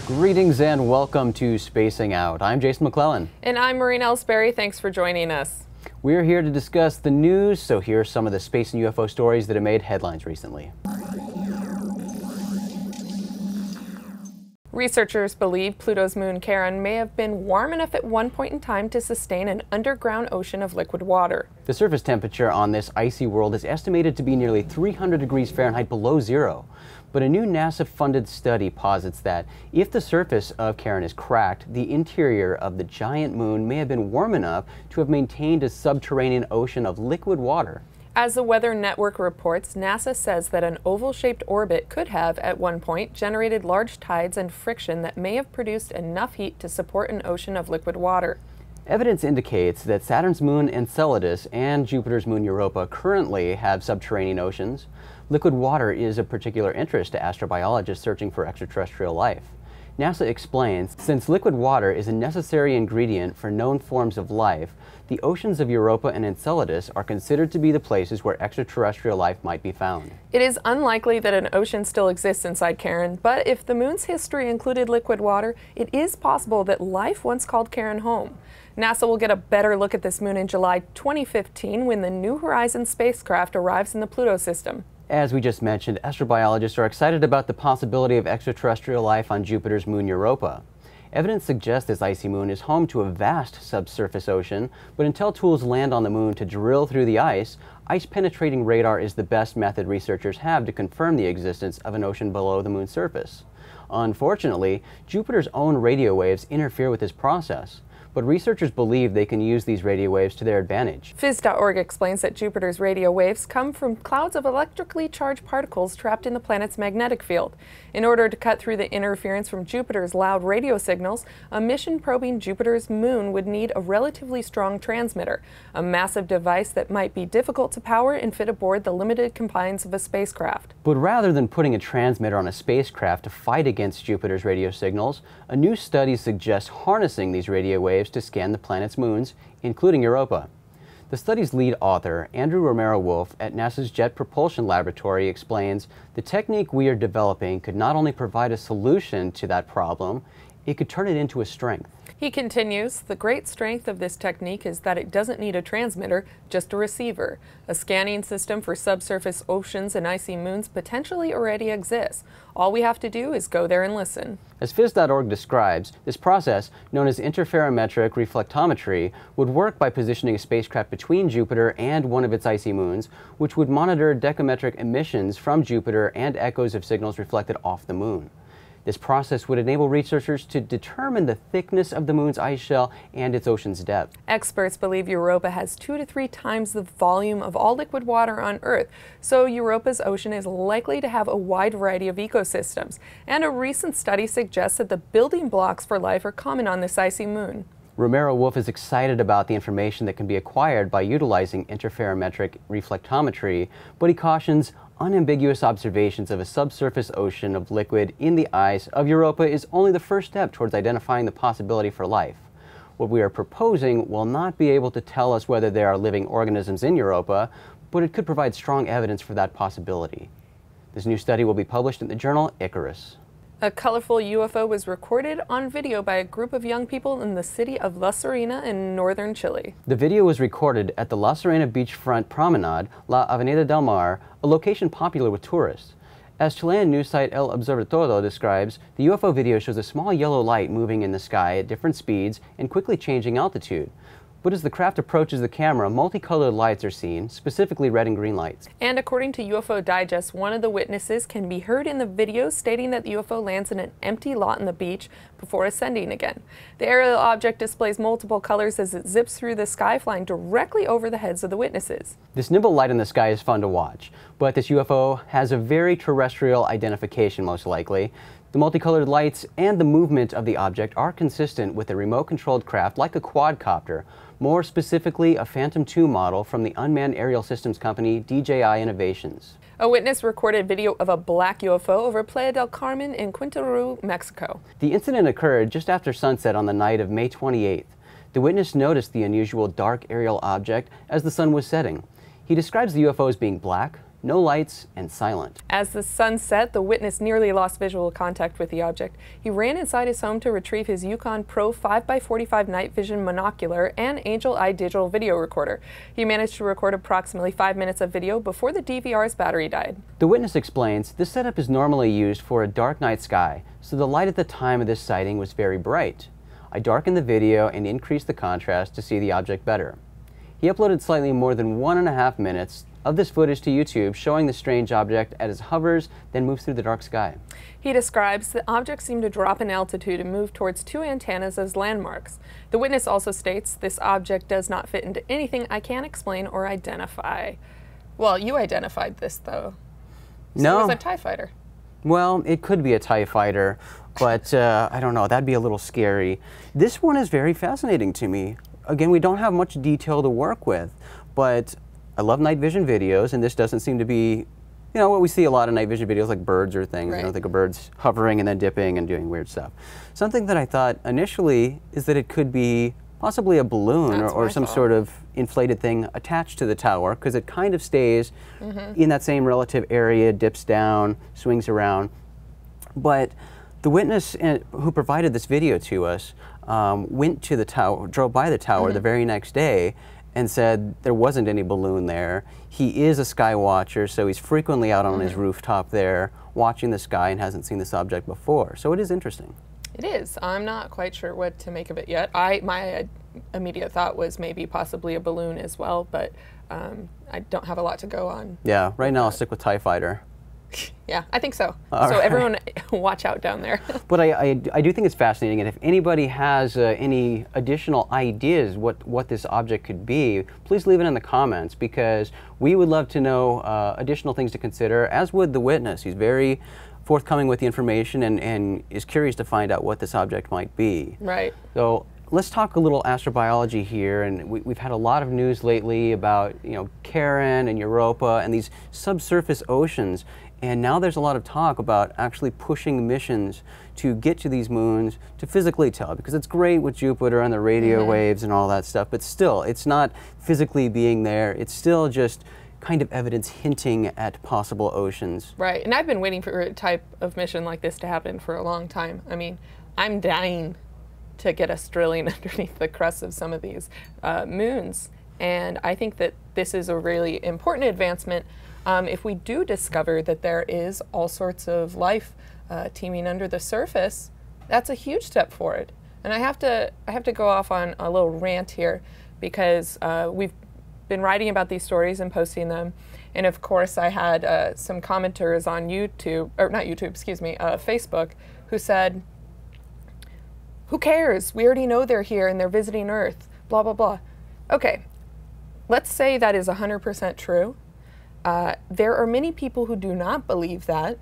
Greetings and welcome to Spacing Out. I'm Jason McClellan. And I'm Maureen Elsberry. Thanks for joining us. We're here to discuss the news, so here are some of the space and UFO stories that have made headlines recently. Researchers believe Pluto's moon Charon may have been warm enough at one point in time to sustain an underground ocean of liquid water. The surface temperature on this icy world is estimated to be nearly 300 degrees Fahrenheit below zero. But a new NASA-funded study posits that if the surface of Charon is cracked, the interior of the giant moon may have been warm enough to have maintained a subterranean ocean of liquid water. As the Weather Network reports, NASA says that an oval-shaped orbit could have, at one point, generated large tides and friction that may have produced enough heat to support an ocean of liquid water. Evidence indicates that Saturn's moon Enceladus and Jupiter's moon Europa currently have subterranean oceans. Liquid water is of particular interest to astrobiologists searching for extraterrestrial life. NASA explains, since liquid water is a necessary ingredient for known forms of life, the oceans of Europa and Enceladus are considered to be the places where extraterrestrial life might be found. It is unlikely that an ocean still exists inside Charon, but if the moon's history included liquid water, it is possible that life once called Charon home. NASA will get a better look at this moon in July 2015 when the New Horizons spacecraft arrives in the Pluto system. As we just mentioned, astrobiologists are excited about the possibility of extraterrestrial life on Jupiter's moon Europa. Evidence suggests this icy moon is home to a vast subsurface ocean, but until tools land on the moon to drill through the ice-penetrating radar is the best method researchers have to confirm the existence of an ocean below the moon's surface. Unfortunately, Jupiter's own radio waves interfere with this process. But researchers believe they can use these radio waves to their advantage. Phys.org explains that Jupiter's radio waves come from clouds of electrically charged particles trapped in the planet's magnetic field. In order to cut through the interference from Jupiter's loud radio signals, a mission probing Jupiter's moon would need a relatively strong transmitter, a massive device that might be difficult to power and fit aboard the limited confines of a spacecraft. But rather than putting a transmitter on a spacecraft to fight against Jupiter's radio signals, a new study suggests harnessing these radio waves to scan the planet's moons, including Europa. The study's lead author, Andrew Romero-Wolf at NASA's Jet Propulsion Laboratory, explains the technique we are developing could not only provide a solution to that problem, it could turn it into a strength. He continues, the great strength of this technique is that it doesn't need a transmitter, just a receiver. A scanning system for subsurface oceans and icy moons potentially already exists. All we have to do is go there and listen. As Phys.org describes, this process, known as interferometric reflectometry, would work by positioning a spacecraft between Jupiter and one of its icy moons, which would monitor decametric emissions from Jupiter and echoes of signals reflected off the moon. This process would enable researchers to determine the thickness of the moon's ice shell and its ocean's depth. Experts believe Europa has 2 to 3 times the volume of all liquid water on Earth, so Europa's ocean is likely to have a wide variety of ecosystems. And a recent study suggests that the building blocks for life are common on this icy moon. Romero-Wolf is excited about the information that can be acquired by utilizing interferometric reflectometry, but he cautions unambiguous observations of a subsurface ocean of liquid in the ice of Europa is only the first step towards identifying the possibility for life. What we are proposing will not be able to tell us whether there are living organisms in Europa, but it could provide strong evidence for that possibility. This new study will be published in the journal Icarus. A colorful UFO was recorded on video by a group of young people in the city of La Serena in northern Chile. The video was recorded at the La Serena beachfront promenade, La Avenida del Mar, a location popular with tourists. As Chilean news site El Observatorio describes, the UFO video shows a small yellow light moving in the sky at different speeds and quickly changing altitude. But as the craft approaches the camera, multicolored lights are seen, specifically red and green lights. And according to UFO Digest, one of the witnesses can be heard in the video stating that the UFO lands in an empty lot on the beach before ascending again. The aerial object displays multiple colors as it zips through the sky, flying directly over the heads of the witnesses. This nimble light in the sky is fun to watch, but this UFO has a very terrestrial identification, most likely. The multicolored lights and the movement of the object are consistent with a remote-controlled craft like a quadcopter, more specifically a Phantom II model from the unmanned aerial systems company DJI Innovations. A witness recorded video of a black UFO over Playa del Carmen in Quintana Roo, Mexico. The incident occurred just after sunset on the night of May 28th. The witness noticed the unusual dark aerial object as the sun was setting. He describes the UFO as being black, no lights, and silent. As the sun set, the witness nearly lost visual contact with the object. He ran inside his home to retrieve his Yukon Pro 5x45 night vision monocular and Angel Eye digital video recorder. He managed to record approximately 5 minutes of video before the DVR's battery died. The witness explains, this setup is normally used for a dark night sky, so the light at the time of this sighting was very bright. I darkened the video and increased the contrast to see the object better. He uploaded slightly more than 1.5 minutes of this footage to YouTube, showing the strange object as it hovers, then moves through the dark sky. He describes the object seemed to drop in altitude and move towards 2 antennas as landmarks. The witness also states, this object does not fit into anything I can't explain or identify. Well, you identified this, though. So no. It was a TIE fighter. Well, it could be a TIE fighter, but I don't know, that'd be a little scary. This one is very fascinating to me. Again, we don't have much detail to work with, but I love night vision videos, and this doesn't seem to be, you know, what we see a lot of night vision videos like birds or things. Right. You know, think of birds hovering and then dipping and doing weird stuff. Something that I thought initially is that it could be possibly a balloon or some sort of inflated thing attached to the tower, because it kind of stays in that same relative area, dips down, swings around. But the witness who provided this video to us went to the tower, drove by the tower the very next day and said there wasn't any balloon there. He is a sky watcher, so he's frequently out on his rooftop there watching the sky and hasn't seen this object before. So it is interesting. It is. I'm not quite sure what to make of it yet. My immediate thought was maybe possibly a balloon as well, but I don't have a lot to go on. Yeah, right now I'll stick with TIE fighter. Yeah, I think so. All so right. everyone watch out down there. But I do think it's fascinating, and if anybody has any additional ideas what this object could be, please leave it in the comments, because we would love to know additional things to consider, as would the witness. He's very forthcoming with the information and is curious to find out what this object might be. Right. So let's talk a little astrobiology here, and we've had a lot of news lately about, you know, Charon and Europa and these subsurface oceans. And now there's a lot of talk about actually pushing missions to get to these moons to physically tell, because it's great with Jupiter and the radio waves and all that stuff, but still, it's not physically being there. It's still just kind of evidence hinting at possible oceans. Right, and I've been waiting for a type of mission like this to happen for a long time. I mean, I'm dying to get us drilling underneath the crust of some of these moons, and I think that this is a really important advancement. If we do discover that there is all sorts of life teeming under the surface, that's a huge step forward. And I have to go off on a little rant here, because we've been writing about these stories and posting them, and of course I had some commenters on YouTube, or not YouTube, excuse me, Facebook, who said, "Who cares? We already know they're here and they're visiting Earth, blah, blah, blah." Okay, let's say that is 100% true. There are many people who do not believe that,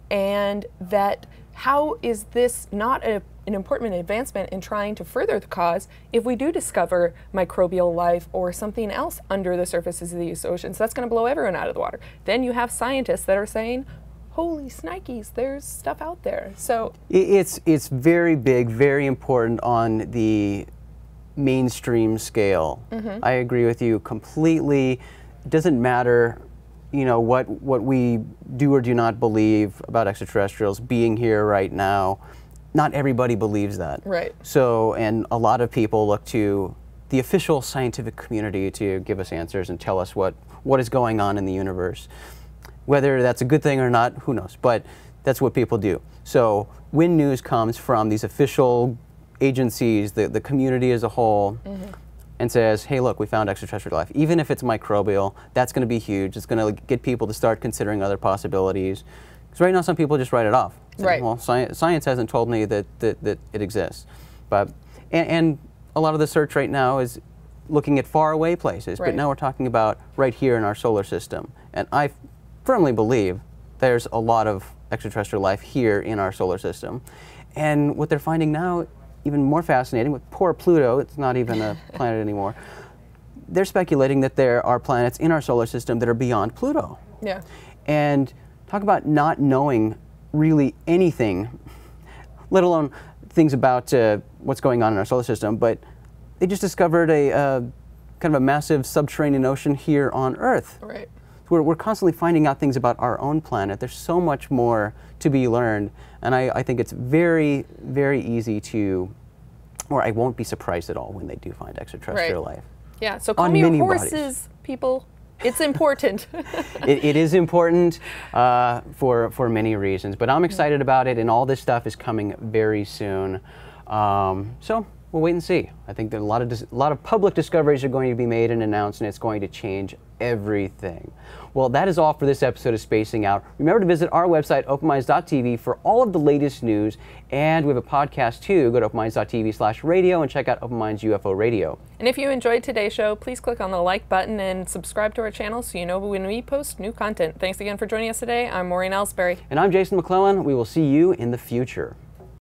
and that how is this not an important advancement in trying to further the cause if we do discover microbial life or something else under the surfaces of these oceans? That's going to blow everyone out of the water. Then you have scientists that are saying, holy snikes, there's stuff out there. So it's very big, very important on the mainstream scale. I agree with you completely. It doesn't matter, you know, what we do or do not believe about extraterrestrials being here right now. Not everybody believes that. Right. So, and a lot of people look to the official scientific community to give us answers and tell us what is going on in the universe. Whether that's a good thing or not, who knows, but that's what people do. So when news comes from these official agencies, the community as a whole, and says, hey, look, we found extraterrestrial life, even if it's microbial, that's going to be huge. It's going to get people to start considering other possibilities. Because right now some people just write it off. Say, right. Well, science hasn't told me that it exists. But, and a lot of the search right now is looking at far away places, right. but now we're talking about right here in our solar system. And I firmly believe there's a lot of extraterrestrial life here in our solar system. And what they're finding now, even more fascinating, with poor Pluto, it's not even a planet anymore, they're speculating that there are planets in our solar system that are beyond Pluto. Yeah. And talk about not knowing really anything, let alone things about what's going on in our solar system, but they just discovered a kind of a massive subterranean ocean here on Earth. Right. we're constantly finding out things about our own planet. There's so much more to be learned, and I think it's very, very easy to, or I won't be surprised at all when they do find extraterrestrial life. Yeah, so calm your horses, bodies. People. It's important. It is important for many reasons, but I'm excited about it, and all this stuff is coming very soon. So we'll wait and see. I think that a lot of public discoveries are going to be made and announced, and it's going to change everything. Well, that is all for this episode of Spacing Out. Remember to visit our website, openminds.tv, for all of the latest news, and we have a podcast too. Go to openminds.tv/radio and check out Open Minds UFO Radio. And if you enjoyed today's show, please click on the like button and subscribe to our channel so you know when we post new content. Thanks again for joining us today. I'm Maureen Elsberry. And I'm Jason McClellan. We will see you in the future.